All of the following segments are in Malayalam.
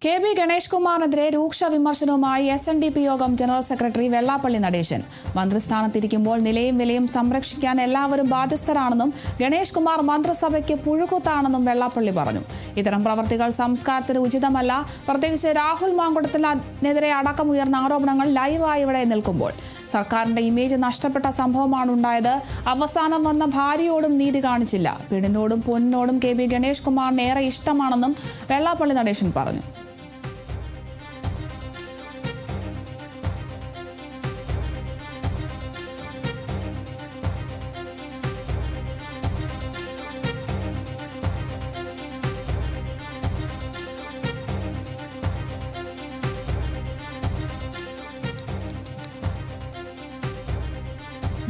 കെ.ബി. ഗണേഷ് കുമാറിനെതിരെ രൂക്ഷ വിമർശനവുമായി SNDP യോഗം ജനറൽ സെക്രട്ടറി വെള്ളാപ്പള്ളി നടേശൻ. മന്ത്രിസ്ഥാനത്തിരിക്കുമ്പോൾ നിലയും വിലയും സംരക്ഷിക്കാൻ എല്ലാവരും ബാധ്യസ്ഥരാണെന്നും ഗണേഷ് കുമാർ മന്ത്രിസഭയ്ക്ക് പുഴുക്കുത്താണെന്നും വെള്ളാപ്പള്ളി പറഞ്ഞു. ഇത്തരം പ്രവർത്തികൾ സംസ്കാരത്തിന് ഉചിതമല്ല. പ്രത്യേകിച്ച് രാഹുൽ മാങ്കുടത്തിനെതിരെ അടക്കമുയർന്ന ആരോപണങ്ങൾ ലൈവായി ഇവിടെ നിൽക്കുമ്പോൾ സർക്കാരിന്റെ ഇമേജ് നഷ്ടപ്പെട്ട സംഭവമാണ് ഉണ്ടായത്. അവസാനം വന്ന ഭാര്യയോടും നീതി കാണിച്ചില്ല. പെണ്ണിനോടും പൊന്നിനോടും കെ.ബി. ഗണേഷ് കുമാറിന് ഏറെ ഇഷ്ടമാണെന്നും വെള്ളാപ്പള്ളി നടേശൻ പറഞ്ഞു.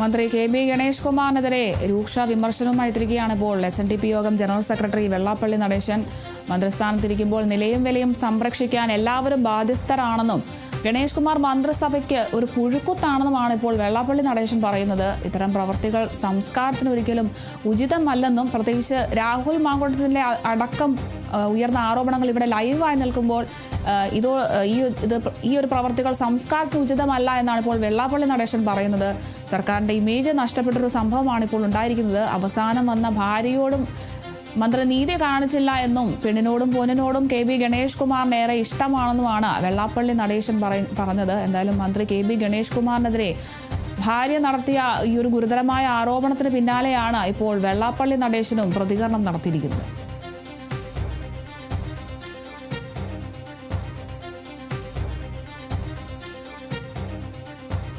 മന്ത്രി കെ.ബി. ഗണേഷ് കുമാറിനെതിരെ രൂക്ഷ വിമർശനവുമായി എത്തിയിരിക്കുകയാണ് ഇപ്പോൾ SNDP യോഗം ജനറൽ സെക്രട്ടറി വെള്ളാപ്പള്ളി നടേശൻ. മന്ത്രിസ്ഥാനത്തിരിക്കുമ്പോൾ നിലയും വിലയും സംരക്ഷിക്കാൻ എല്ലാവരും ബാധ്യസ്ഥരാണെന്നും ഗണേഷ് കുമാർ മന്ത്രിസഭയ്ക്ക് ഒരു പുഴുക്കുത്താണെന്നുമാണ് ഇപ്പോൾ വെള്ളാപ്പള്ളി നടേശൻ പറയുന്നത്. ഇത്തരം പ്രവർത്തികൾ സംസ്കാരത്തിന് ഒരിക്കലും ഉചിതമല്ലെന്നും പ്രത്യേകിച്ച് രാഹുൽ മാങ്കുടത്തിൻ്റെ അടക്കം ഉയർന്ന ആരോപണങ്ങൾ ഇവിടെ ലൈവായി നിൽക്കുമ്പോൾ ഈ ഒരു പ്രവർത്തികൾ സംസ്കാരത്തിന് ഉചിതമല്ല എന്നാണ് ഇപ്പോൾ വെള്ളാപ്പള്ളി നടേശൻ പറയുന്നത്. സർക്കാരിൻ്റെ ഇമേജ് നഷ്ടപ്പെട്ടൊരു സംഭവമാണ് ഇപ്പോൾ ഉണ്ടായിരിക്കുന്നത്. അവസാനം വന്ന ഭാര്യയോടും മന്ത്രി നീതി കാണിച്ചില്ല എന്നും പെണ്ണിനോടും പൊന്നിനോടും കെ.ബി. ഗണേഷ് കുമാറിന് ഏറെ ഇഷ്ടമാണെന്നുമാണ് വെള്ളാപ്പള്ളി നടേശൻ പറഞ്ഞത്. എന്തായാലും മന്ത്രി കെ.ബി. ഗണേഷ് കുമാറിനെതിരെ ഭാര്യ നടത്തിയ ഈ ഒരു ഗുരുതരമായ ആരോപണത്തിന് പിന്നാലെയാണ് ഇപ്പോൾ വെള്ളാപ്പള്ളി നടേശനും പ്രതികരണം നടത്തിയിരിക്കുന്നത്.